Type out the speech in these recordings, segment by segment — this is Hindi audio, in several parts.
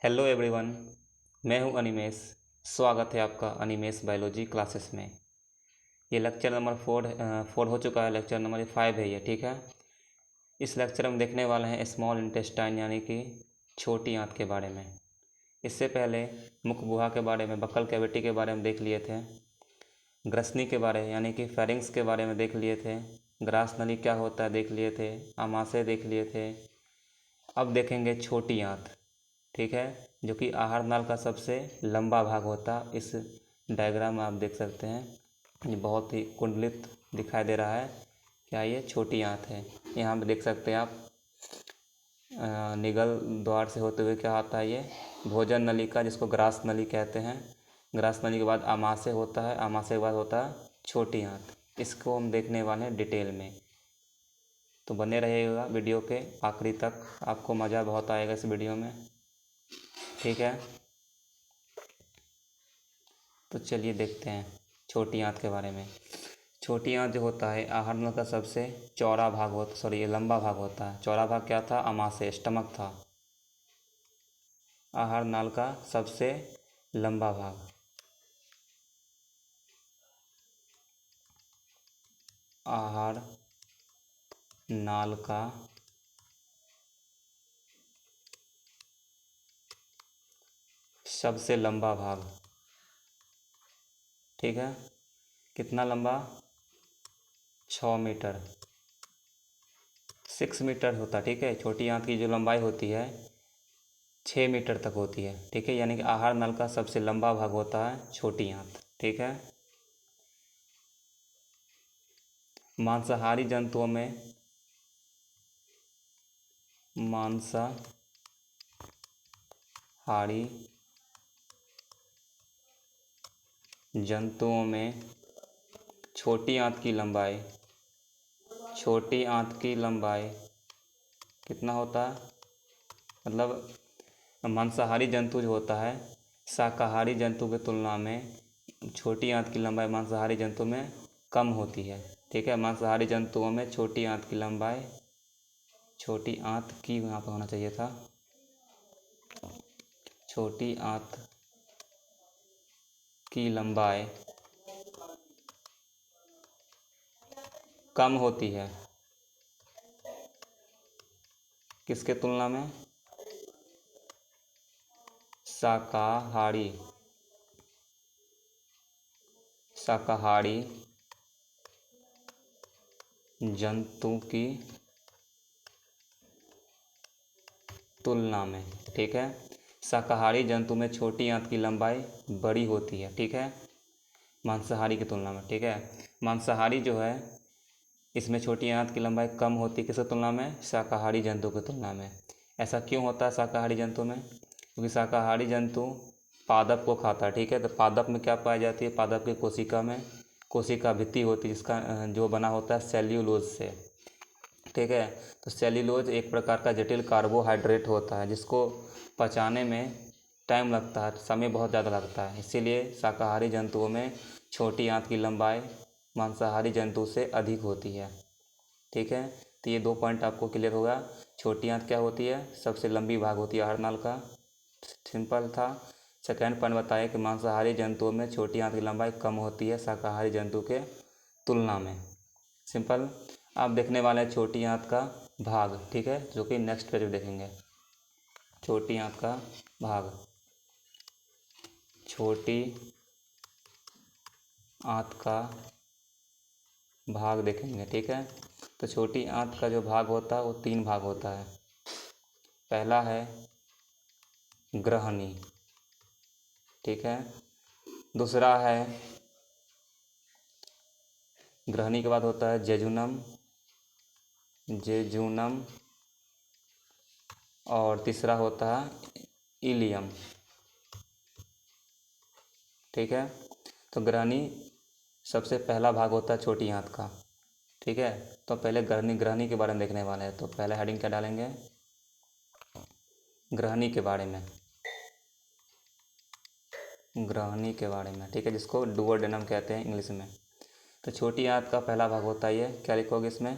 हेलो एवरीवन, मैं हूं अनिमेश। स्वागत है आपका अनिमेश बायोलॉजी क्लासेस में। ये लेक्चर नंबर फोर हो चुका है। लेक्चर नंबर 5 है ये, ठीक है। इस लेक्चर में देखने वाले हैं स्मॉल इंटेस्टाइन यानी कि छोटी आंत के बारे में। इससे पहले मुख गुहा के बारे में, बक्कल कैविटी के बारे में देख लिए थे। ग्रसनी के बारे यानी कि फेरिंग्स के बारे में देख लिए थे। ग्रास नली क्या होता है देख लिए थे। आमाशय देख लिए थे। अब देखेंगे छोटी आंत, ठीक है, जो कि आहार नाल का सबसे लंबा भाग होता है। इस डायग्राम में आप देख सकते हैं, ये बहुत ही कुंडलित दिखाई दे रहा है। क्या ये छोटी आंत है। यहाँ पे देख सकते हैं आप, निगल द्वार से होते हुए क्या आता है, ये भोजन नलिका, जिसको ग्रास नली कहते हैं। ग्रास नली के बाद आमाशय होता है, आमाशय के बाद होता है छोटी आंत। इसको हम देखने वाले हैं डिटेल में, तो बने रहिएगा वीडियो के आखिरी तक। आपको मज़ा बहुत आएगा इस वीडियो में, ठीक है। तो चलिए देखते हैं छोटी आंत के बारे में। छोटी आंत जो होता है आहार नल का सबसे चौड़ा भाग होता, सॉरी ये लंबा भाग होता है। चौड़ा भाग क्या था, आमाशय, स्टमक था। आहार नाल का सबसे लंबा भाग, आहार नाल का सबसे लंबा भाग, ठीक है। कितना लंबा, 6 मीटर, 6 मीटर होता है, ठीक है। छोटी आंत की जो लंबाई होती है 6 मीटर तक होती है, ठीक है। यानी कि आहार नल का सबसे लंबा भाग होता है छोटी आंत, ठीक है। मांसाहारी जंतुओं में, मांसाहारी जंतुओं में छोटी आंत की लंबाई, छोटी आंत की लंबाई कितना होता है, मतलब मांसाहारी जंतु जो होता है शाकाहारी जंतु की तुलना में छोटी आंत की लंबाई मांसाहारी जंतु में कम होती है, ठीक है। मांसाहारी जंतुओं में छोटी आंत की लंबाई, छोटी आंत की यहाँ पर होना चाहिए था, छोटी आंत की लंबाई कम होती है। किसके तुलना में, शाकाहारी, शाकाहारी जंतु की तुलना में, ठीक है। शाकाहारी जंतु में छोटी आंत की लंबाई बड़ी होती है, ठीक है, मांसाहारी की तुलना में, ठीक है। मांसाहारी जो है इसमें छोटी आंत की लंबाई कम होती है, किसकी तुलना में, शाकाहारी जंतु की तुलना में। ऐसा क्यों होता है शाकाहारी जंतु में, क्योंकि शाकाहारी जंतु पादप को खाता है, ठीक है। तो पादप में क्या पाई जाती है, पादप की कोशिका में कोशिका भित्ति होती है, जिसका जो बना होता है सेल्यूलोज से, ठीक है। तो सेल्यूलोज एक प्रकार का जटिल कार्बोहाइड्रेट होता है, जिसको पचाने में टाइम लगता है, समय बहुत ज़्यादा लगता है। इसीलिए शाकाहारी जंतुओं में छोटी आंत की लंबाई मांसाहारी जंतु से अधिक होती है, ठीक है। तो ये 2 पॉइंट आपको क्लियर होगा। छोटी आंत क्या होती है, सबसे लंबी भाग होती है आहार नाल का, सिंपल था। सेकेंड पॉइंट बताया कि मांसाहारी जंतुओं में छोटी आंत की लंबाई कम होती है शाकाहारी जंतु के तुलना में, सिंपल। आप देखने वाले हैं छोटी आंत का भाग, ठीक है, जो कि नेक्स्ट पेज में देखेंगे। छोटी आंत का भाग, छोटी आंत का भाग देखेंगे, ठीक है। तो छोटी आंत का जो भाग होता है वो 3 भाग होता है। पहला है ग्रहणी, ठीक है। दूसरा है, ग्रहणी के बाद होता है जेजुनम, जेजुनम, और तीसरा होता है इलियम, ठीक है। तो ग्रहणी सबसे पहला भाग होता है छोटी आंत का, ठीक है। तो पहले ग्रहणी के बारे में देखने वाले हैं। तो पहले हेडिंग क्या डालेंगे, ग्रहणी के बारे में, ग्रहणी के बारे में, ठीक है, जिसको डुओडेनम कहते हैं इंग्लिश में। तो छोटी आंत का पहला भाग होता है ये, क्या लिखोगे इसमें,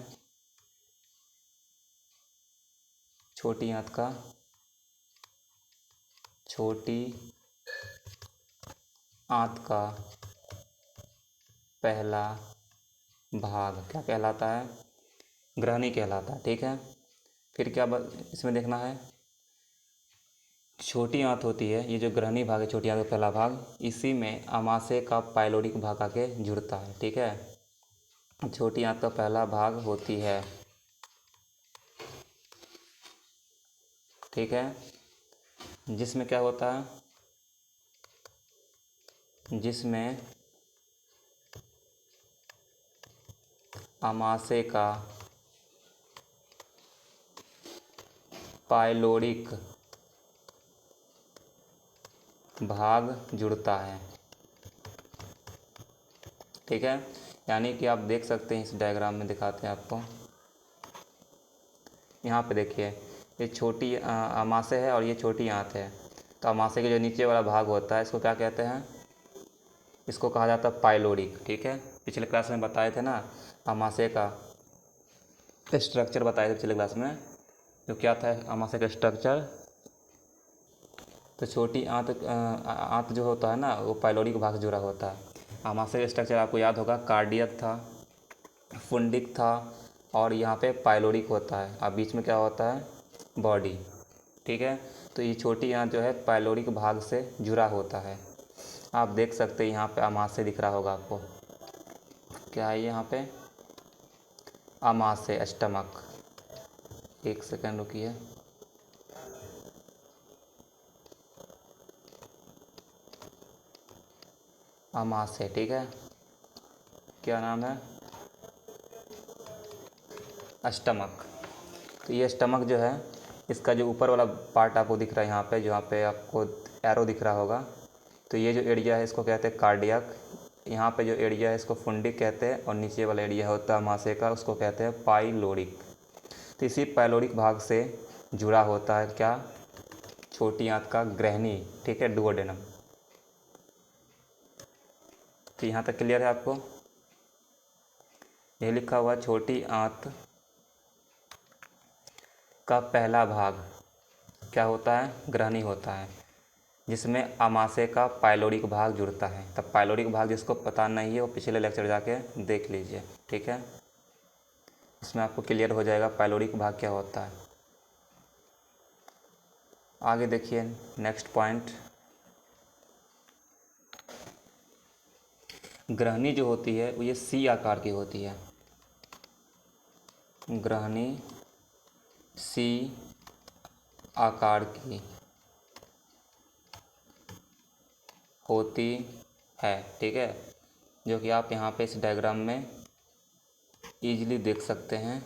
छोटी आंत का छोटी आंत का पहला भाग क्या कहलाता है? ग्रहणी कहलाता है। ठीक है, फिर क्या इसमें देखना है, छोटी आंत होती है, ये जो ग्रहणी भाग है छोटी आंत का पहला भाग, इसी में अमाशय का पाइलोरिक भाग आके जुड़ता है। ठीक है, छोटी आंत का पहला भाग होती है। ठीक है, जिसमें क्या होता है, जिसमें अमाशय का पाइलोरिक भाग जुड़ता है। ठीक है, यानी कि आप देख सकते हैं, इस डायग्राम में दिखाते हैं आपको। यहाँ पे देखिए, ये छोटी अमाशय है और ये छोटी आंत है। तो अमाशय के जो नीचे वाला भाग होता है इसको क्या कहते हैं? इसको कहा जाता है पाइलोरिक। ठीक है, पिछले क्लास में बताए थे ना, अमाशय का स्ट्रक्चर बताए थे पिछले क्लास में, तो क्या था अमाशय का स्ट्रक्चर। तो छोटी आंत जो होता है ना, वो पाइलोरिक भाग से जुड़ा होता है। अमाशय का स्ट्रक्चर आपको याद होगा, कार्डियक था, फुंडिक था, और यहाँ पे पाइलोरिक होता है, और बीच में क्या होता है? बॉडी। ठीक है, तो ये छोटी आंत जो है पाइलोरिक भाग से जुड़ा होता है। आप देख सकते हैं यहाँ पे अमाशय दिख रहा होगा आपको, क्या है यहाँ पे? अमाशय, स्टमक। एक सेकंड रुकिए, अमाशय। ठीक है, क्या नाम है? स्टमक। तो ये स्टमक जो है, इसका जो ऊपर वाला पार्ट आपको दिख रहा है यहाँ पे, जहाँ पे आपको एरो दिख रहा होगा, तो ये जो एरिया है इसको कहते हैं कार्डियक। यहाँ पे जो एरिया है इसको फुंडिक कहते हैं, और नीचे वाला एरिया होता है अमाशय का, उसको कहते हैं पाइलोरिक। तो इसी पाइलोरिक भाग से जुड़ा होता है क्या? छोटी आंत का ग्रहणी। ठीक है, डुओडेनम। तो यहाँ तक क्लियर है आपको? यह लिखा हुआ छोटी आंत का पहला भाग क्या होता है? ग्रहणी होता है, जिसमें अमाशय का पाइलोरिक भाग जुड़ता है। तब पाइलोरिक भाग जिसको पता नहीं है वो पिछले लेक्चर जाके देख लीजिए। ठीक है, इसमें आपको क्लियर हो जाएगा पाइलोरिक भाग क्या होता है। आगे देखिए, नेक्स्ट पॉइंट, ग्रहणी जो होती है वो ये सी आकार की होती है। ग्रहणी सी आकार की होती है। ठीक है, जो कि आप यहाँ पे इस डायग्राम में ईजिली देख सकते हैं।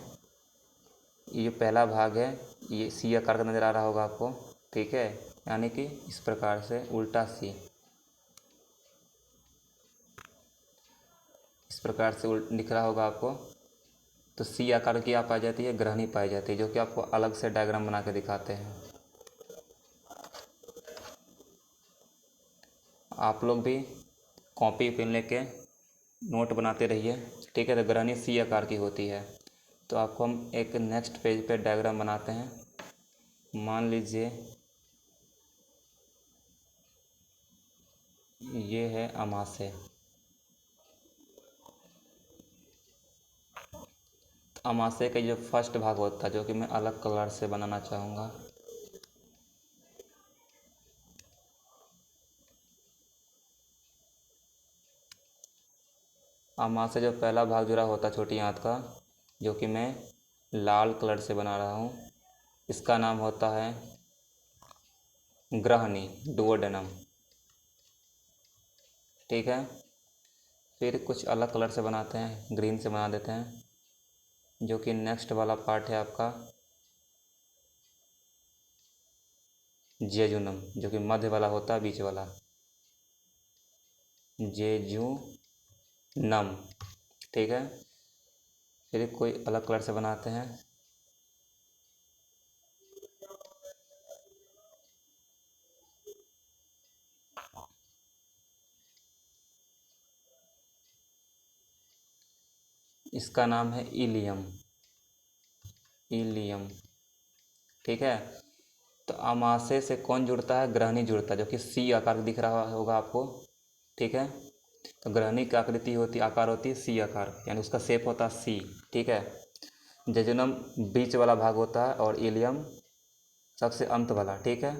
ये पहला भाग है, ये सी आकार का नज़र आ रहा होगा आपको। ठीक है, यानी कि इस प्रकार से उल्टा सी, इस प्रकार से दिख रहा होगा आपको। तो सी आकार की आप पाई जाती है, ग्रहणी पाई जाती है, जो कि आपको अलग से डायग्राम बना के दिखाते हैं। आप लोग भी कॉपी पेन लेके नोट बनाते रहिए। ठीक है, तो ग्रहणी सी आकार की होती है। तो आपको हम एक नेक्स्ट पेज पे डायग्राम बनाते हैं। मान लीजिए ये है अमाशय। अमाशय का जो फर्स्ट भाग होता है, जो कि मैं अलग कलर से बनाना चाहूँगा, अमाशय जो पहला भाग जुड़ा होता है छोटी आंत का, जो कि मैं लाल कलर से बना रहा हूँ, इसका नाम होता है ग्रहणी, डुओडेनम। ठीक है, फिर कुछ अलग कलर से बनाते हैं, ग्रीन से बना देते हैं, जो कि नेक्स्ट वाला पार्ट है आपका जेजुनम, जो कि मध्य वाला होता है, बीच वाला जेजुनम। ठीक है, फिर कोई अलग कलर से बनाते हैं, इसका नाम है इलियम, इलियम। ठीक है, तो आमाशय से कौन जुड़ता है? ग्रहणी जुड़ता है, जो कि सी आकार दिख रहा होगा आपको। ठीक है, तो ग्रहणी की आकृति होती आकार होती है सी आकार, यानी उसका शेप होता है सी। ठीक है, जेजुनम बीच वाला भाग होता है और इलियम सबसे अंत वाला। ठीक है,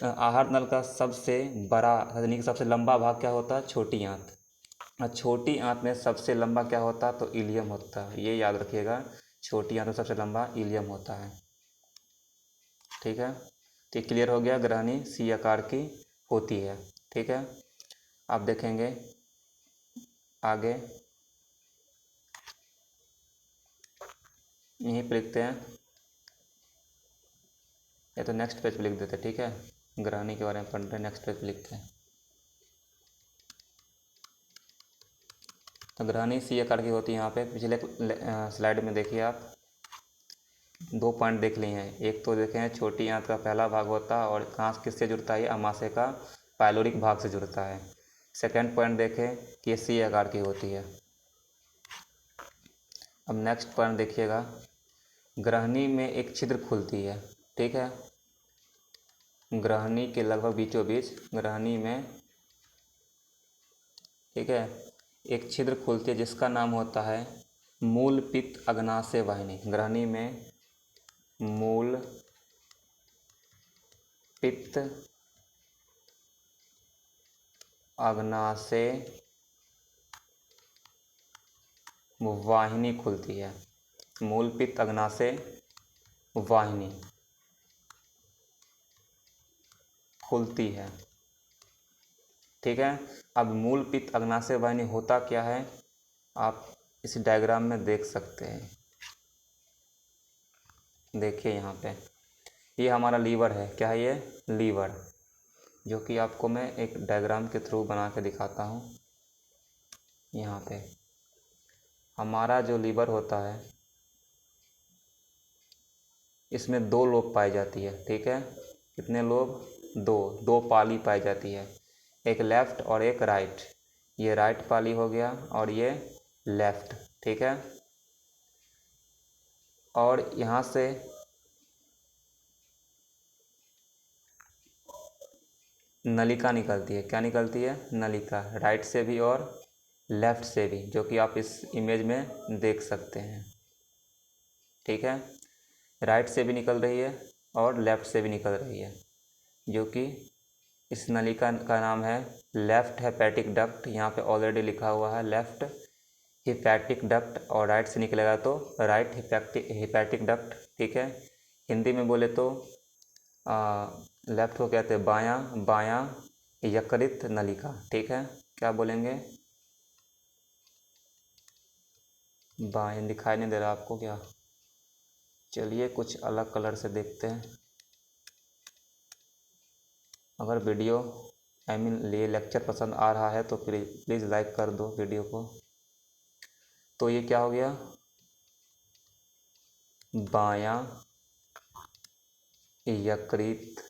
आहार नल का सबसे बड़ा यानी कि सबसे लंबा भाग क्या होता है? छोटी आंत। और छोटी आंत में सबसे लंबा क्या होता है? तो इलियम होता है, ये याद रखिएगा। छोटी आंत में सबसे लंबा इलियम होता है। ठीक है, तो ये क्लियर हो गया, ग्रहणी सी आकार की होती है। ठीक है, आप देखेंगे आगे, यहीं पर लिखते हैं, ये तो नेक्स्ट पेज पे लिख देते हैं। ठीक है, ग्रहणी के बारे में पढ़ रहे हैं, नेक्स्ट पेज पे लिखते हैं। तो ग्रहणी सी आकार की होती है। यहाँ पे पिछले स्लाइड में देखिए आप 2 पॉइंट देख लिए हैं। एक तो देखे हैं छोटी आंत का पहला भाग होता है और कहाँ किससे जुड़ता है? आमाशय का पाइलोरिक भाग से जुड़ता है। सेकंड पॉइंट देखें कि ये सी आकार की होती है। अब नेक्स्ट पॉइंट देखिएगा, ग्रहणी में एक छिद्र खुलती है। ठीक है, ग्रहणी के लगभग बीचों बीच ग्रहणी में, ठीक है, एक छिद्र खुलती है जिसका नाम होता है मूल पित्त अग्नाशय वाहिनी। ग्रहणी में मूल पित्त अग्नाशय वाहिनी खुलती है। मूल पित्त अग्नाशय वाहिनी खुलती है। ठीक है, अब मूल पित्त अग्नाशय वाहिनी होता क्या है, आप इस डायग्राम में देख सकते हैं। देखिए यहाँ पे ये हमारा लीवर है। क्या है ये? लीवर, जो कि आपको मैं एक डायग्राम के थ्रू बना के दिखाता हूँ। यहाँ पे हमारा जो लीवर होता है, इसमें 2 लोब पाई जाती है। ठीक है, कितने लोब? 2 पाली पाई जाती है, एक लेफ़्ट और एक राइट। ये राइट पाली हो गया और ये लेफ़्ट। ठीक है, और यहाँ से नलिका निकलती है। क्या निकलती है? नलिका, राइट से भी और लेफ़्ट से भी, जो कि आप इस इमेज में देख सकते हैं। ठीक है, राइट से भी निकल रही है और लेफ़्ट से भी निकल रही है, जो कि इस नलिका का नाम है लेफ़्ट हेपेटिक डक्ट। यहाँ पे ऑलरेडी लिखा हुआ है लेफ़्ट हेपेटिक डक्ट, और राइट से निकलेगा तो राइट हेपेटिक डक्ट। ठीक है, हिंदी में बोले तो लेफ़्ट को कहते हैं बायां यकृत नलिका। ठीक है, क्या बोलेंगे? बायां दिखाई नहीं दे रहा आपको क्या? चलिए कुछ अलग कलर से देखते हैं। अगर वीडियो ये लेक्चर पसंद आ रहा है तो प्लीज़ लाइक कर दो वीडियो को। तो ये क्या हो गया? बायां यकृत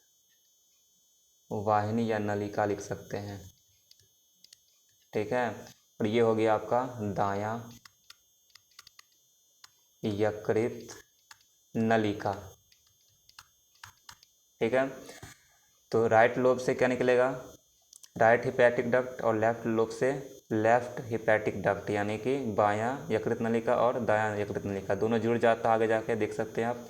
वाहिनी या नलिका लिख सकते हैं। ठीक है, और ये हो गया आपका दायां यकृत नलिका। ठीक है, तो राइट लोब से क्या निकलेगा? राइट हेपेटिक डक्ट, और लेफ्ट लोब से लेफ्ट हेपेटिक डक्ट, यानी कि बायां यकृत नलिका और दायां यकृत नलिका दोनों जुड़ जाता है। आगे जाके देख सकते हैं आप,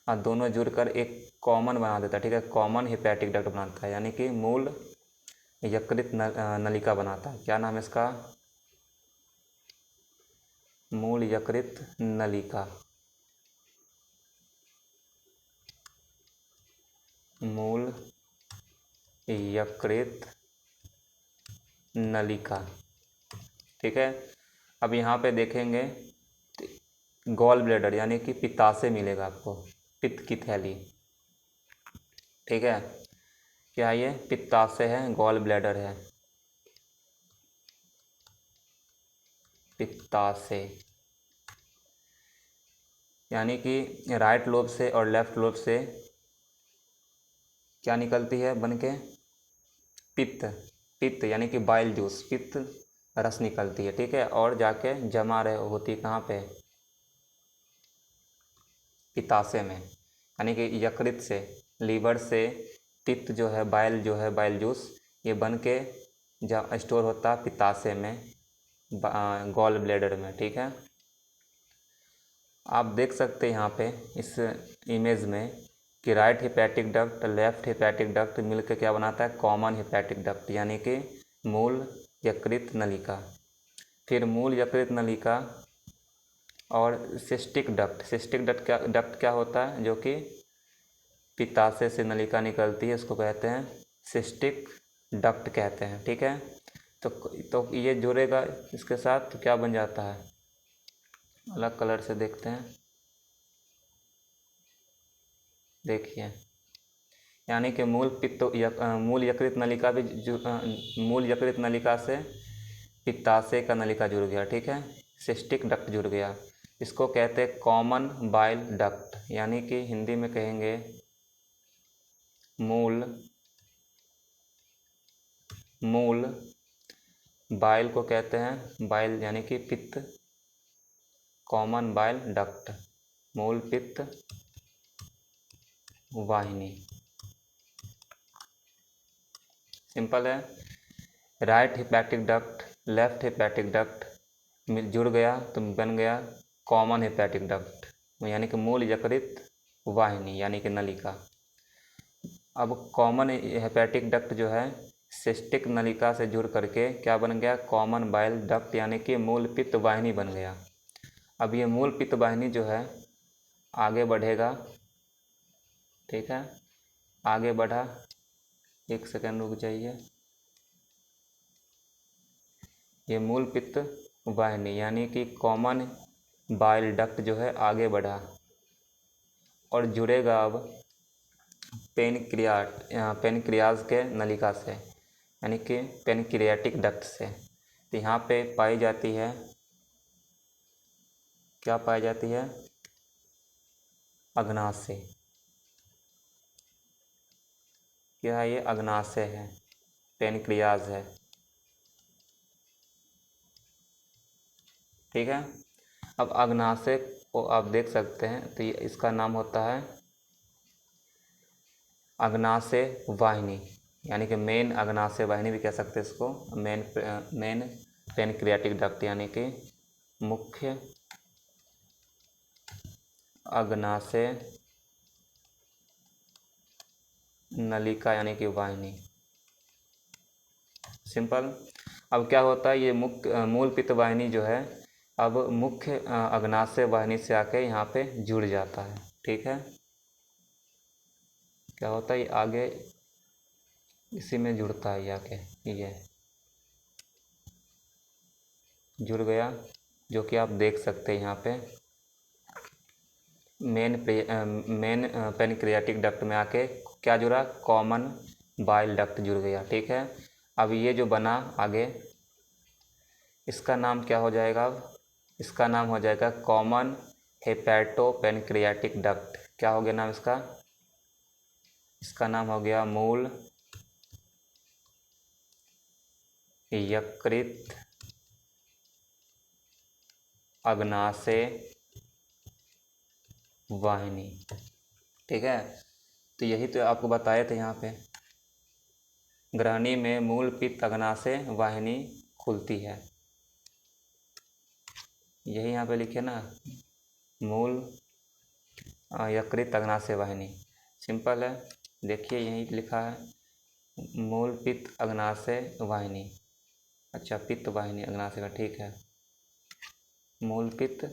और दोनों जुड़कर एक कॉमन बना देता है। ठीक है, कॉमन हेपेटिक डक्ट बनाता है, यानी कि मूल यकृत नलिका बनाता है। क्या नाम है इसका? मूल यकृत नलिका। मूल यकृत नलिका। ठीक है, अब यहाँ पे देखेंगे गॉल ब्लैडर, यानी कि पित्ताशय मिलेगा आपको, पित्त की थैली। ठीक है, क्या ये? पित्ताशय है, गॉल ब्लैडर है, पित्ताशय। यानी कि राइट लोब से और लेफ्ट लोब से क्या निकलती है बन के? पित्त। पित्त यानी कि बाइल जूस, पित्त रस निकलती है। ठीक है, और जाके जमा रहे होती है कहाँ पे? पित्ताशय में। यानी कि यकृत से, लीवर से पित्त जो है, बाइल जो है, बाइल जूस, ये बन के जहाँ स्टोर होता है पित्ताशय में, गॉल ब्लैडर में। ठीक है, आप देख सकते हैं यहाँ पे इस इमेज में कि right hepatic duct, left hepatic duct मिलकर क्या बनाता है, कॉमन हेपेटिक डक्ट, यानी कि मूल यकृत नलिका। फिर मूल यकृत नलिका और सिस्टिक डक्ट। सिस्टिक डक्ट क्या होता है, जो कि पित्ताशय से नलिका निकलती है, उसको कहते हैं सिस्टिक डक्ट कहते हैं। ठीक है, तो ये जुड़ेगा इसके साथ तो क्या बन जाता है, अलग कलर से देखते हैं, देखिए, यानी कि मूल यकृत नलिका भी मूल यकृत नलिका से पित्ताशय का नलिका जुड़ गया। ठीक है, सिस्टिक डक्ट जुड़ गया, इसको कहते हैं कॉमन बाइल डक्ट, यानी कि हिंदी में कहेंगे मूल बाइल को कहते हैं, बाइल यानी कि पित्त, कॉमन बाइल डक्ट, मूल पित्त वाहिनी। सिंपल है, right hepatic duct, left hepatic duct जुड़ गया तो बन गया कॉमन हेपेटिक डक्ट, यानी कि मूल यकृत वाहिनी, यानी कि नलिका। अब कॉमन हेपेटिक डक्ट जो है सिस्टिक नलिका से जुड़ करके क्या बन गया, कॉमन बाइल डक्ट, यानी कि मूल पित्त वाहिनी बन गया। अब ये मूल पित्त वाहिनी जो है आगे बढ़ेगा। ठीक है, आगे बढ़ा, एक सेकंड रुक जाइए, ये मूल पित्त वाहिनी यानी कि कॉमन बाइल डक्ट जो है आगे बढ़ा और जुड़ेगा अब पेनक्रियाज के नलिका से, यानी कि पेनक्रियाटिक डक्ट से। तो यहाँ पे पाई जाती है, क्या पाई जाती है, अग्नाशय। क्या है ये, अग्नाशय है, पेनक्रियाज है। ठीक है, अब अग्नाशय को आप देख सकते हैं, तो ये इसका नाम होता है अग्नाशय वाहिनी, यानी कि मेन अग्नाशय वाहिनी भी कह सकते हैं इसको, मेन पेनक्रियाटिक डक्ट, यानी कि मुख्य अग्नाशय नलिका, यानी कि वाहिनी। सिंपल। अब क्या होता है, ये मूल पित्त वाहिनी जो है अब मुख्य अग्नाशय वाहिनी से आके यहाँ पे जुड़ जाता है। ठीक है, क्या होता है, ये आगे इसी में जुड़ता है, आके ये जुड़ गया, जो कि आप देख सकते हैं यहाँ पे मेन पेनक्रियाटिक डक्ट में आके क्या जुड़ा, कॉमन बाइल डक्ट जुड़ गया। ठीक है, अब ये जो बना आगे, इसका नाम क्या हो जाएगा, अब इसका नाम हो जाएगा कॉमन हेपेटो पेनक्रियाटिक डक्ट। क्या हो गया नाम इसका, इसका नाम हो गया मूल यकृत अग्नाशय वाहिनी। ठीक है, तो यही तो आपको बताए थे, यहाँ पे ग्रहणी में मूल पित्त अग्नाशय वाहिनी खुलती है, यही यहाँ पे लिखे ना, मूल यकृत अग्नाशय वाहिनी। सिंपल है, देखिए यहीं लिखा है मूल पित्त अग्नाशय वाहिनी। अच्छा, पित्त वाहिनी अग्नाशय का, ठीक है, मूल पित्त,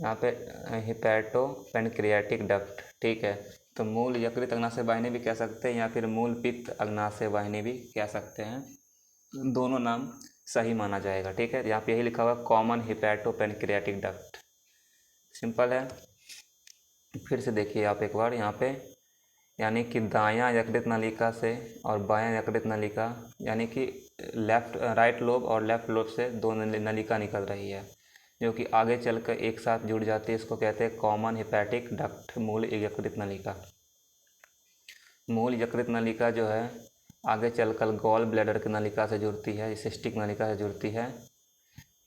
यहाँ पे हेपेटो पेनक्रियाटिक डक्ट। ठीक है, तो मूल यकृत अग्नाशय वाहिनी भी कह सकते हैं या फिर मूल पित्त अग्नाशय वाहिनी भी कह सकते हैं, दोनों नाम सही माना जाएगा। ठीक है, यहाँ पे यही लिखा हुआ common hepato pancreatic duct. Simple है, फिर से देखिए आप एक बार यहाँ पे, यानी कि दायां यकृत नलिका से और बायां यकृत नलिका, यानी कि राइट लोब और लेफ्ट लोब से दो नलिका निकल रही है, जो कि आगे चलकर एक साथ जुड़ जाती है, इसको कहते हैं कॉमन हेपेटिक डक्ट, मूल यकृत नलिका। मूल यकृत नलिका जो है आगे चलकर गॉल ब्लैडर की नलिका से जुड़ती है, सिस्टिक नलिका से जुड़ती है,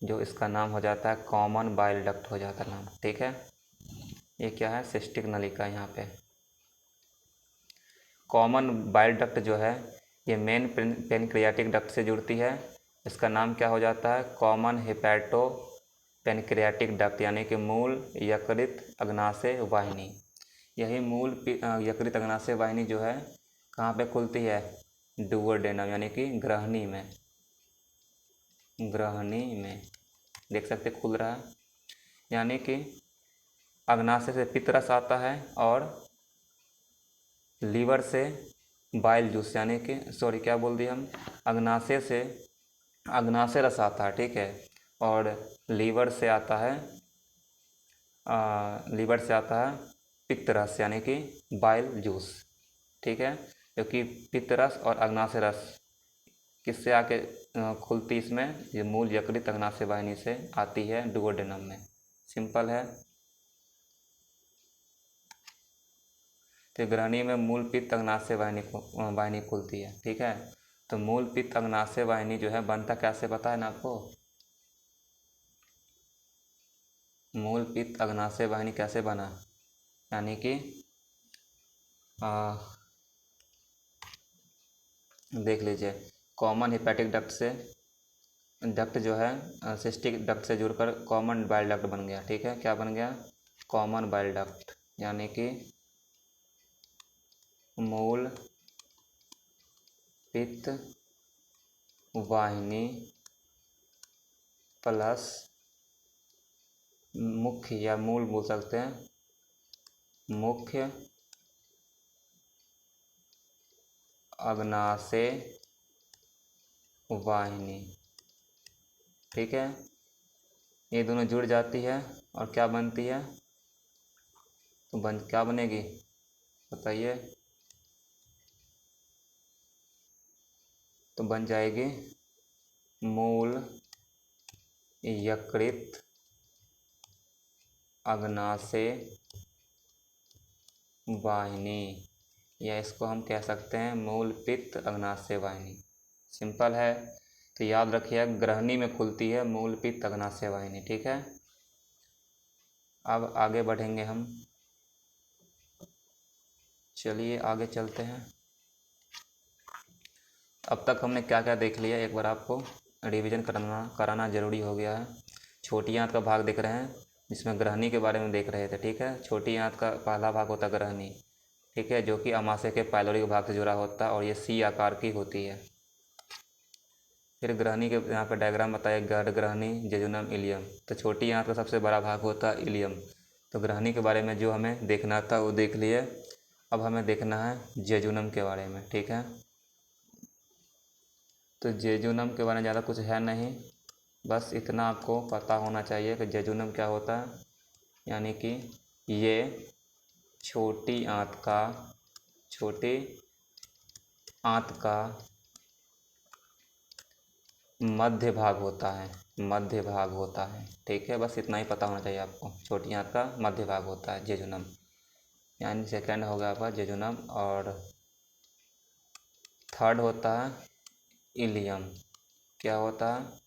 जो इसका नाम हो जाता है कॉमन बाइल डक्ट हो जाता है नाम। ठीक है, ये क्या है, सिस्टिक नलिका यहाँ पे। कॉमन बाइल डक्ट जो है ये मेन पेनक्रियाटिक डक्ट से जुड़ती है। इसका नाम क्या हो जाता है, कॉमन हेपेटो पेनक्रियाटिक डक्ट, यानी कि मूल यकृत अग्नाशय वाहिनी। यही मूल यकृत अग्नाशय वाहिनी जो है कहाँ पे खुलती है, डुओडेनम यानी कि ग्रहणी में। ग्रहणी में देख सकते खुल रहा है, यानी कि अग्नाशय से पित्तरस आता है और लीवर से बाइल जूस, यानी कि सॉरी क्या बोल दिया हम, अग्नाशय रस आता है, ठीक है। और लीवर से आता है पित्तरस यानी कि बाइल जूस, ठीक है। क्योंकि पित्तरस और अग्नाशय रस किससे आके खुलती, इसमें ये मूल यकृत अग्नाशय वाहिनी से आती है डुओडेनम में। सिंपल है। तो ग्रहणी में मूल पित्त अग्नाशय वाहिनी खुलती है, ठीक है। तो मूल पित्त अग्नाशय वाहिनी जो है बनता कैसे पता है ना आपको, मूल पित्त अग्नाशय वाहिनी कैसे बना, यानी कि देख लीजिए, कॉमन हेपेटिक डक्ट से डक्ट जो है सिस्टिक डक्ट से जुड़कर कॉमन बाइल डक्ट बन गया, ठीक है। क्या बन गया, कॉमन बाइल डक्ट, यानी कि मूल पित्त वाहिनी प्लस मुख्य, या मूल बोल सकते हैं, मुख्य अग्नाशय वाहिनी, ठीक है। ये दोनों जुड़ जाती है और क्या बनती है, तो क्या बनेगी बताइए, तो बन जाएगी मूल यकृत अग्नाशय वाहिनी, या इसको हम कह सकते हैं मूल पित्त अग्नाशय वाहिनी। सिंपल है। तो याद रखिए ग्रहणी में खुलती है मूल पित्त अग्नाशय वाहिनी, ठीक है। अब आगे बढ़ेंगे हम, चलिए आगे चलते हैं। अब तक हमने क्या क्या देख लिया, एक बार आपको रिवीजन कराना ज़रूरी हो गया है। छोटी आंत का भाग देख रहे हैं, जिसमें ग्रहणी के बारे में देख रहे थे, ठीक है। छोटी आंत का पहला भाग होता है ग्रहणी, ठीक है, जो कि अमाशय के पाइलोरी भाग से जुड़ा होता है और ये सी आकार की होती है। फिर ग्रहणी के यहाँ पे डायग्राम बताया, गढ़ ग्रहणी जेजुनम इलियम। तो छोटी आंत का सबसे बड़ा भाग होता है इलियम। तो ग्रहणी के बारे में जो हमें देखना था वो देख लिए। अब हमें देखना है जेजुनम के बारे में, ठीक है। तो जेजुनम के बारे में ज़्यादा कुछ है नहीं, बस इतना आपको पता होना चाहिए कि जेजुनम क्या होता है, यानी कि ये छोटी आंत का मध्य भाग होता है, ठीक है। बस इतना ही पता होना चाहिए आपको, छोटी आंत का मध्य भाग होता है जेजुनम, यानी सेकंड होगा आपका जेजुनम। और थर्ड होता है इलियम। क्या होता है,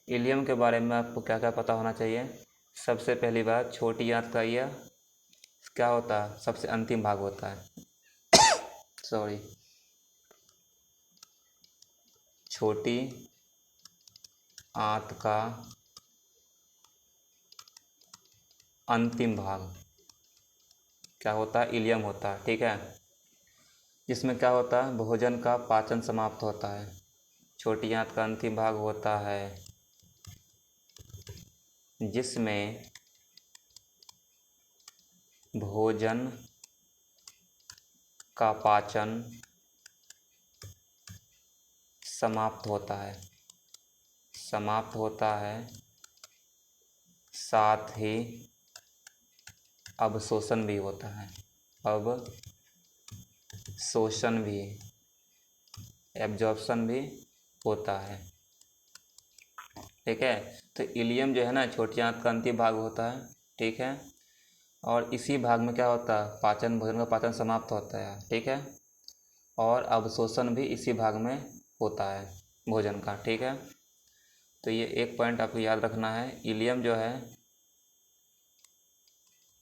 इलियम के बारे में आपको क्या क्या पता होना चाहिए। सबसे पहली बात, छोटी आंत का यह क्या होता है, सबसे अंतिम भाग होता है सॉरी, छोटी आंत का अंतिम भाग क्या होता है, इलियम होता है, ठीक है। जिसमें क्या होता है, भोजन का पाचन समाप्त होता है। छोटी आंत का अंतिम भाग होता है जिसमें भोजन का पाचन समाप्त होता है, साथ ही अवशोषण भी होता है, एब्जॉर्प्शन भी होता है, ठीक है। तो इलियम जो है ना, छोटी आंत का अंतिम भाग होता है, ठीक है। और इसी भाग में क्या होता है, भोजन का पाचन समाप्त होता है, ठीक है। और अवशोषण भी इसी भाग में होता है भोजन का, ठीक है। तो ये एक पॉइंट आपको याद रखना है, इलियम जो है,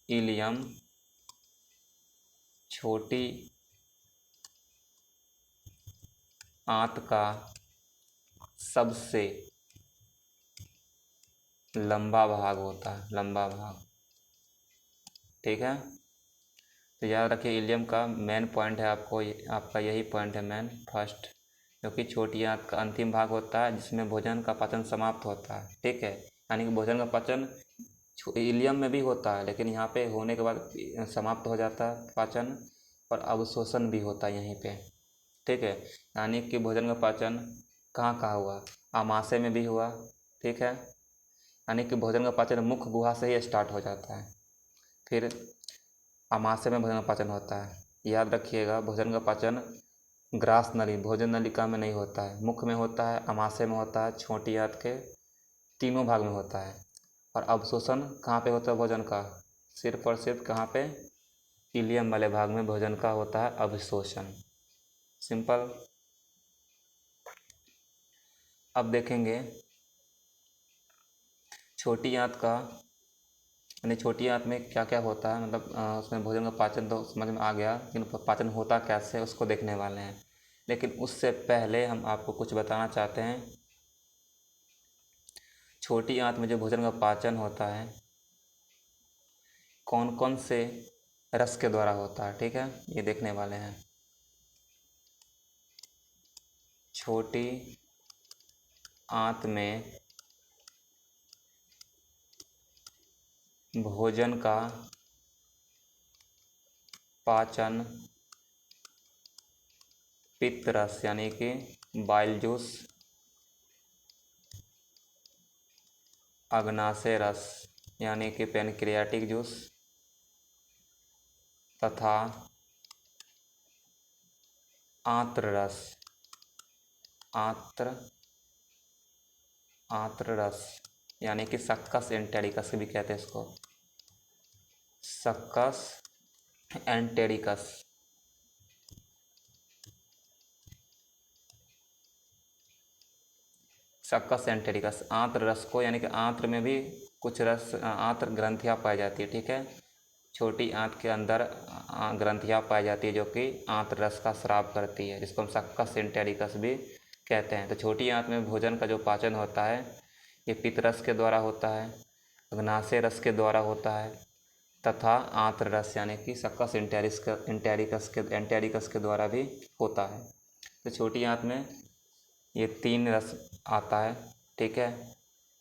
इलियम छोटी आंत का सबसे लंबा भाग होता है, लंबा भाग, ठीक है। तो याद रखिए इलियम का मेन पॉइंट है आपको, आपका यही पॉइंट है मेन फर्स्ट, क्योंकि छोटी आंत का अंतिम भाग होता है जिसमें भोजन का पाचन समाप्त होता है, ठीक है। यानी कि भोजन का पाचन इलियम में भी होता है, लेकिन यहाँ पे होने के बाद समाप्त हो जाता है पाचन, और अवशोषण भी होता है यहीं पे, ठीक है। यानी कि भोजन का पाचन कहाँ कहाँ हुआ, आमाशय में भी हुआ, ठीक है। यानी कि भोजन का पाचन मुख्य गुहा से ही स्टार्ट हो जाता है, फिर आमाशय में भोजन का पाचन होता है। याद रखिएगा भोजन का पाचन ग्रास नली, भोजन नलिका में नहीं होता है, मुख में होता है, आमाशय में होता है, छोटी आंत के तीनों भाग में होता है। और अवशोषण कहाँ पे होता है भोजन का, सिर्फ और सिर्फ कहाँ पे, इलियम वाले भाग में भोजन का होता है अवशोषण, सिंपल। अब देखेंगे छोटी आंत का, यानी छोटी आंत में क्या क्या होता है, मतलब उसमें भोजन का पाचन तो समझ में आ गया, लेकिन पाचन होता कैसे उसको देखने वाले हैं। लेकिन उससे पहले हम आपको कुछ बताना चाहते हैं। छोटी आंत में जो भोजन का पाचन होता है कौन कौन से रस के द्वारा होता है, ठीक है, ये देखने वाले हैं। छोटी आंत में भोजन का पाचन पित्त रस यानी कि बाइल जूस, अग्नाशय रस यानी कि पैनक्रियाटिक जूस, तथा आंत्र रस, आंत्र रस यानी कि सक्कस एंटेरिकस भी कहते हैं इसको, सक्कस एंटेरिकस। सक्कस एंटेरिकस आंत्र रस को, यानी कि आंत्र में भी कुछ रस, आंत्र ग्रंथियाँ पाई जाती है, ठीक है। छोटी आंत के अंदर ग्रंथियाँ पाई जाती है जो कि आंत्र रस का स्राव करती है, जिसको हम सक्कस एंटेरिकस भी कहते हैं। तो छोटी आंत में भोजन का जो पाचन होता है ये पित्त रस के द्वारा होता है, अग्नाशय रस के द्वारा होता है, तथा आंत्र रस यानी कि सक्कस एंटेरिकस के द्वारा भी होता है। तो छोटी आंत में ये तीन रस आता है, ठीक है।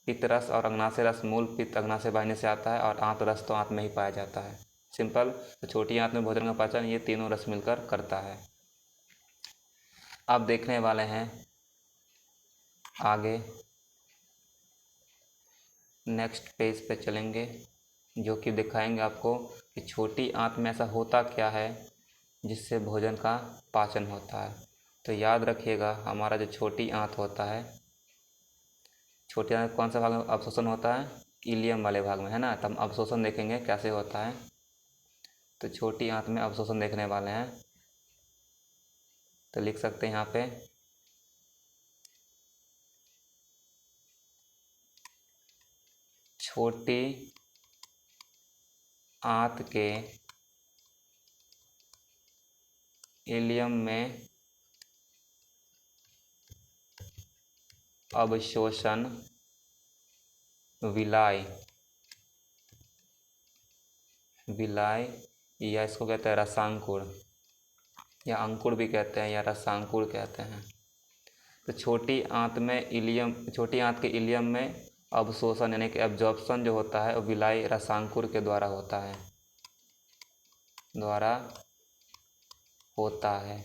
पित्त रस और अग्नाशय रस मूल पित्त अग्नाशय वाहिनी से आता है, और आंत्र रस तो आंत में ही पाया जाता है, सिंपल। तो छोटी आंत में भोजन का पाचन ये तीनों रस मिलकर करता है। अब देखने वाले हैं आगे, नेक्स्ट पेज पे चलेंगे, जो कि दिखाएंगे आपको कि छोटी आंत में ऐसा होता क्या है जिससे भोजन का पाचन होता है। तो याद रखिएगा हमारा जो छोटी आंत होता है, छोटी आंत कौन सा भाग में अवशोषण होता है, इलियम वाले भाग में, है ना। तो हम अवशोषण देखेंगे कैसे होता है। तो छोटी आंत में अवशोषण देखने वाले हैं, तो लिख सकते हैं यहाँ पे छोटी आंत के इलियम में अवशोषण विलाय या इसको कहते हैं रसांकुर, या अंकुर भी कहते हैं, या रसांकुर कहते हैं। तो छोटी आंत के इलियम में अवशोषण यानी कि एब्जॉर्प्शन जो होता है वो विलाय रसांकुर के द्वारा होता है।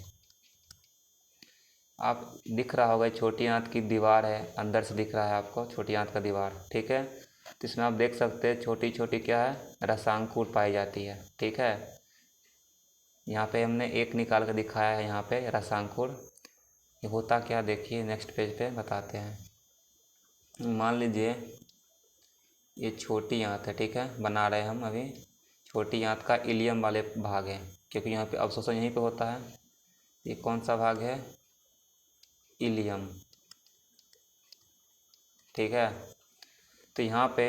आप दिख रहा होगा छोटी आंत की दीवार है, अंदर से दिख रहा है आपको छोटी आंत का दीवार, ठीक है। तो इसमें आप देख सकते हैं छोटी छोटी क्या है, रसांकुर पाई जाती है, ठीक है। यहाँ पे हमने एक निकाल कर दिखाया है, यहाँ पे रसांकुर। ये होता क्या देखिए, नेक्स्ट पेज पे बताते हैं। मान लीजिए ये छोटी आंत है, ठीक है, बना रहे हम अभी। छोटी आंत का इलियम वाले भाग है, क्योंकि यहाँ पे अवशोषण यहीं पे होता है। ये कौन सा भाग है, इलियम। ठीक है। तो यहाँ पे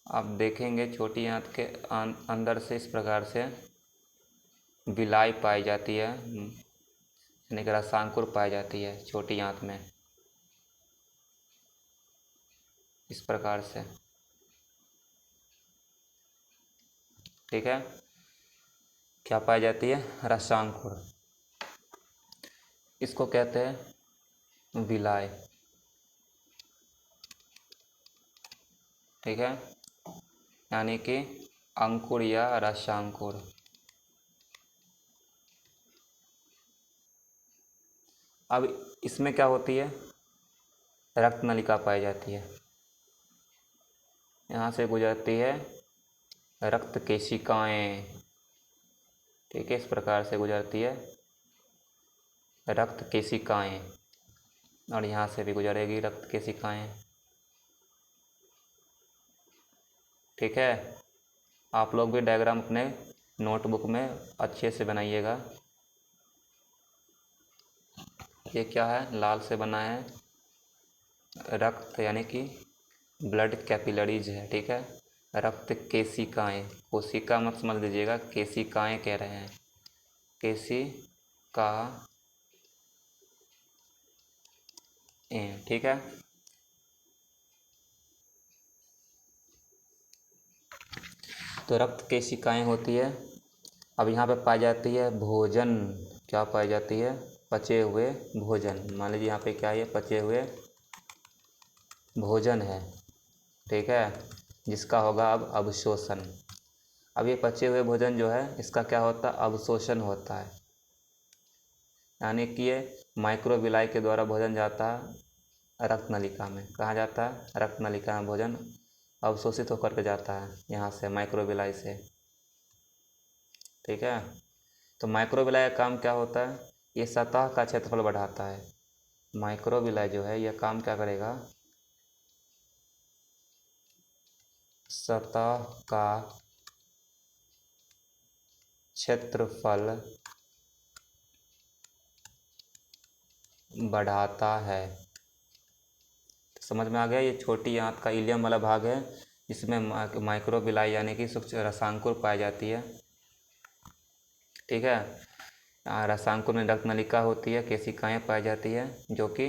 आप देखेंगे छोटी आंत के अंदर से इस प्रकार से विलाई पाई जाती है, यानी कि रसांकुर पाई जाती है छोटी आंत में, इस प्रकार से। ठीक है, क्या पाई जाती है? रसांकुर। इसको कहते हैं विलाय। ठीक है, यानी कि अंकुर या रसांकुर। अब इसमें क्या होती है? रक्त नलिका पाई जाती है। यहाँ से गुजरती है रक्त केशिकाएं। ठीक है, इस प्रकार से गुजरती है रक्त केशिकाएं, और यहाँ से भी गुजरेगी रक्त केशिकाएं। ठीक है, आप लोग भी डायग्राम अपने नोटबुक में अच्छे से बनाइएगा। ये क्या है? लाल से बना है रक्त, यानी कि ब्लड कैपिलरीज है। ठीक है, रक्त केशिकाएं, कोशिका मत समझ लीजिएगा, केशिकाएं कह रहे हैं, केशिका। ठीक है, तो रक्त केशिकाएं होती है। अब यहाँ पे पाई जाती है भोजन। क्या पाई जाती है? पचे हुए भोजन। मान लीजिए यहाँ पे क्या है? पचे हुए भोजन है। ठीक है, जिसका होगा अब अवशोषण। अब ये पचे हुए भोजन जो है, इसका क्या होता है? अवशोषण होता है, यानी कि ये माइक्रोविलाई के द्वारा भोजन जाता है रक्त नलिका में। कहाँ जाता है? रक्त नलिका में भोजन अवशोषित होकर के जाता है यहाँ से, माइक्रोविलाई से। ठीक है, तो माइक्रोविलाई का काम क्या होता है? ये सतह का क्षेत्रफल बढ़ाता है। माइक्रोविलाई जो है, यह काम क्या करेगा? सतह का क्षेत्रफल बढ़ाता है। समझ में आ गया? ये छोटी आंत का इलियम वाला भाग है, इसमें माइक्रोविलाई यानी कि सूक्ष्म रसांकुर पाई जाती है। ठीक है, रसांकुर में रक्त नलिका होती है, केशिकाएं पाई जाती है, जो कि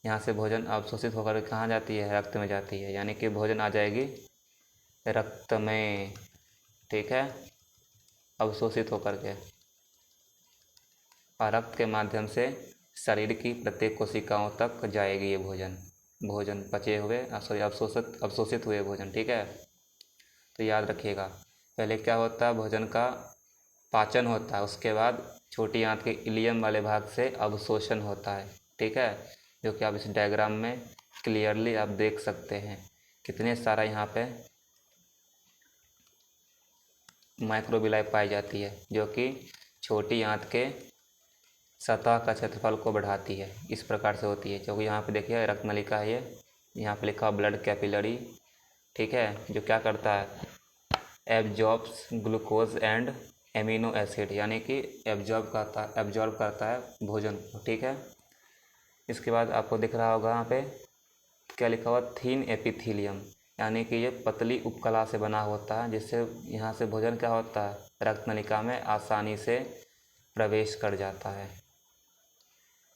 यहाँ से भोजन अवशोषित होकर कहाँ जाती है? रक्त में जाती है, यानी कि भोजन आ जाएगी रक्त में। ठीक है, अवशोषित होकर के, और रक्त के माध्यम से शरीर की प्रत्येक कोशिकाओं तक जाएगी ये भोजन पचे हुए, सॉरी अवशोषित हुए भोजन। ठीक है, तो याद रखिएगा, पहले क्या होता है? भोजन का पाचन होता है, उसके बाद छोटी आंत के इलियम वाले भाग से अवशोषण होता है। ठीक है, जो कि आप इस डायग्राम में क्लियरली आप देख सकते हैं, कितने सारा यहाँ पे माइक्रोविलाई पाई जाती है, जो कि छोटी आंत के सतह का क्षेत्रफल को बढ़ाती है। इस प्रकार से होती है, क्योंकि यहाँ पे देखिए रक्त नलिका है, ये यहाँ पे लिखा ब्लड कैपिलरी। ठीक है, जो क्या करता है? Absorbs glucose and amino acid, यानी कि एब्जॉर्ब करता है भोजन को। ठीक है, इसके बाद आपको दिख रहा होगा यहाँ पे क्या लिखा हुआ? थीन एपिथीलियम, यानी कि ये पतली उपकला से बना होता है, जिससे यहाँ से भोजन क्या होता है? रक्त नलिका में आसानी से प्रवेश कर जाता है।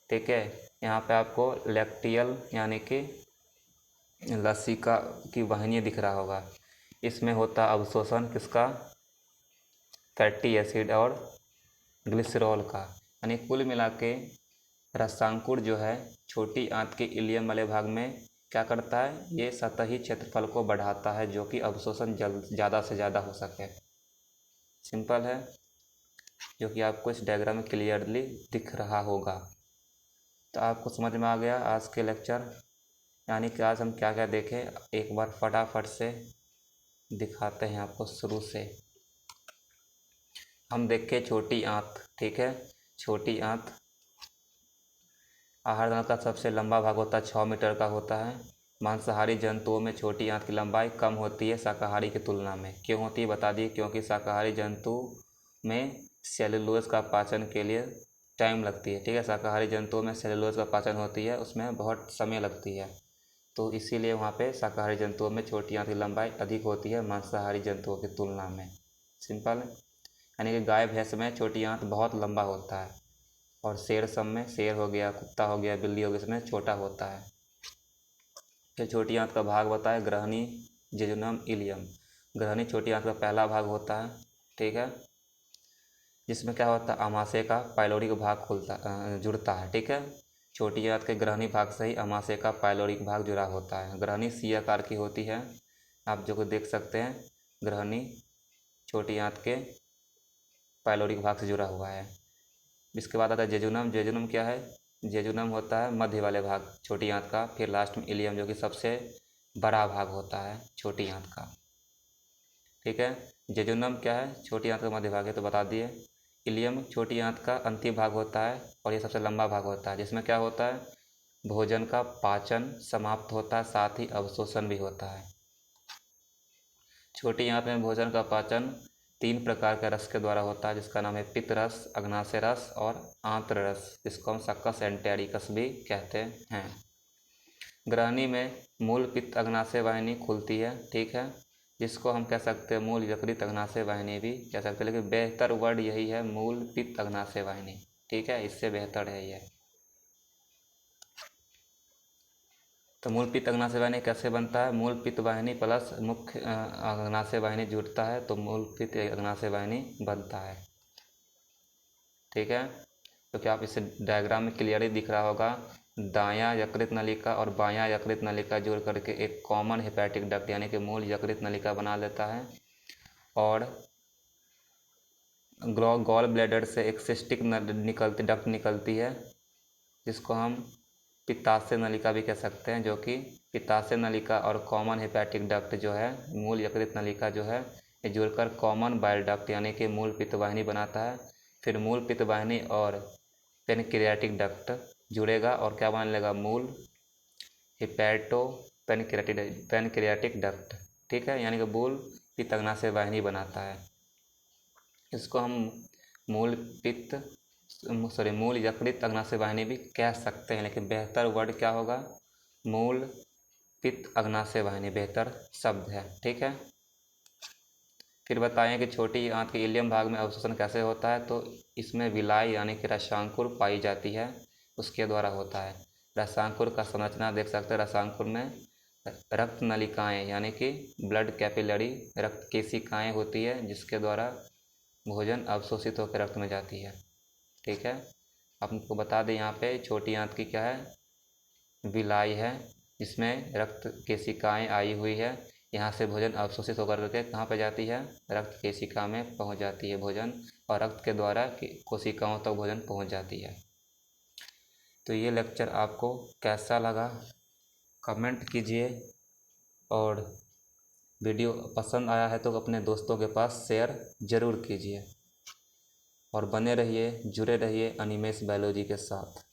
ठीक है, यहाँ पे आपको लैक्टियल यानी कि लसिका की वाहिनी दिख रहा होगा, इसमें होता अवशोषण किसका? फैटी एसिड और ग्लिसरॉल का। यानी कुल मिला के रसांकुर जो है छोटी आंत के इलियम वाले भाग में क्या करता है? ये सतही क्षेत्रफल को बढ़ाता है, जो कि अवशोषण ज़्यादा से ज़्यादा हो सके। सिंपल है, जो कि आपको इस डायग्राम में क्लियरली दिख रहा होगा। तो आपको समझ में आ गया आज के लेक्चर, यानी कि आज हम क्या क्या देखें, एक बार फटाफट से दिखाते हैं आपको। शुरू से हम देखें छोटी आंत। ठीक है, छोटी आंत आहार नल का सबसे लंबा भाग होता है, 6 मीटर का होता है। मांसाहारी जंतुओं में छोटी आंत की लंबाई कम होती है शाकाहारी की तुलना में। क्यों होती है बता दिए? क्योंकि शाकाहारी जंतु में सेलुलोज का पाचन के लिए टाइम लगती है। ठीक है, शाकाहारी जंतुओं में सेलुलोज का पाचन होती है, उसमें बहुत समय लगती है, तो इसीलिए वहाँ पे शाकाहारी जंतुओं में छोटी आंत की लंबाई अधिक होती है मांसाहारी जंतुओं की तुलना में। सिंपल है। यानी कि गाय भैंस में छोटी आंत बहुत लंबा होता है, और शेर सब में, शेर हो गया, कुत्ता हो गया, बिल्ली हो गया, इसमें छोटा होता है। फिर छोटी आंत का भाग बताए ग्रहणी, जेजुनम, इलियम। ग्रहणी छोटी आंत का पहला भाग होता है, ठीक है, जिसमें क्या होता है, आमाशय का पाइलोरिक भाग जुड़ता है, ठीक है। छोटी आंत के ग्रहणी भाग से ही आमाशय का पाइलोरिक भाग जुड़ा होता है। ग्रहणी सी आकार की होती है, आप जो को देख सकते हैं, ग्रहणी छोटी आंत के पाइलोरिक भाग से जुड़ा हुआ है। इसके बाद आता है जेजुनम। जेजुनम क्या है, जेजुनम होता है मध्य वाले भाग छोटी आंत का। फिर लास्ट में इलियम, जो कि सबसे बड़ा भाग होता है छोटी आंत का, ठीक है। जेजुनम क्या है, छोटी आंत का मध्य भाग है, तो बता दिए। इलियम छोटी आंत का अंतिम भाग होता है, और ये सबसे लंबा भाग होता है, जिसमें क्या होता है, भोजन का पाचन समाप्त होता है, साथ ही अवशोषण भी होता है। छोटी आंत में भोजन का पाचन 3 प्रकार के रस के द्वारा होता है, जिसका नाम है पित्त रस, अग्नाशय रस और आंत्र रस, जिसको हम सक्कस एंटेरिकस भी कहते हैं। ग्रहणी में मूल पित्त अग्नाशय वाहिनी खुलती है, ठीक है, जिसको हम कह सकते हैं मूल यकृत अग्नाशय वाहिनी भी कह सकते हैं, लेकिन बेहतर वर्ड यही है, मूल पित्त अग्नाशय वाहिनी, ठीक है, इससे बेहतर है ये। तो मूल पित्त अग्नाशय वाहिनी कैसे बनता है, मूल पित्त वाहिनी प्लस मुख्य अग्नाशय वाहिनी जुड़ता है तो मूल पित्त अग्नाशय वाहिनी बनता है, ठीक है। तो क्या आप इसे डायग्राम में क्लियरली दिख रहा होगा, दायां यकृत नलिका और बायां यकृत नलिका जोड़ करके एक कॉमन हेपेटिक डक्ट यानी कि मूल यकृत नलिका बना लेता है, और गॉल ब्लैडर से एक सिस्टिक डक्ट निकलती है, जिसको हम पित्ताशय नलिका भी कह सकते हैं, जो कि पित्ताशय नलिका और कॉमन हेपेटिक डक्ट जो है, मूल यकृत नलिका जो है, ये जुड़कर कॉमन बाइल डक्ट यानी कि मूल पित्त वाहिनी बनाता है। फिर मूल पित्त वाहिनी और पेनक्रियाटिक डक्ट जुड़ेगा और क्या बना लेगा, मूल हिपैटो पेनक्रियाटिक डक्ट, ठीक है, यानी कि मूल पित्त अग्नाशय वाहिनी बनाता है। इसको हम मूल यकृत अग्नाशय वाहिनी भी कह सकते हैं, लेकिन बेहतर वर्ड क्या होगा, मूल पित्त अग्नाशय वाहिनी बेहतर शब्द है, ठीक है। फिर बताएं कि छोटी आंत के इलियम भाग में अवशोषण कैसे होता है, तो इसमें विलाई यानी कि रसांकुर पाई जाती है, उसके द्वारा होता है। रसांकुर का संरचना देख सकते हैं, रसांकुर में रक्त नलिकाएं यानी कि ब्लड कैपिलरी रक्त केशिकाएं होती है, जिसके द्वारा भोजन अवशोषित होकर रक्त में जाती है, ठीक है। आपको बता दें यहाँ पे छोटी आंत की क्या है, विलाई है, जिसमें रक्त केशिकाएं आई हुई है, यहाँ से भोजन अवशोषित होकर के कहाँ पे जाती है, रक्त केशिका में पहुँच जाती है भोजन, और रक्त के द्वारा कोशिकाओं तक भोजन पहुँच जाती है। तो ये लेक्चर आपको कैसा लगा कमेंट कीजिए, और वीडियो पसंद आया है तो अपने दोस्तों के पास शेयर ज़रूर कीजिए, और बने रहिए, जुड़े रहिए अनिमेष बायोलॉजी के साथ।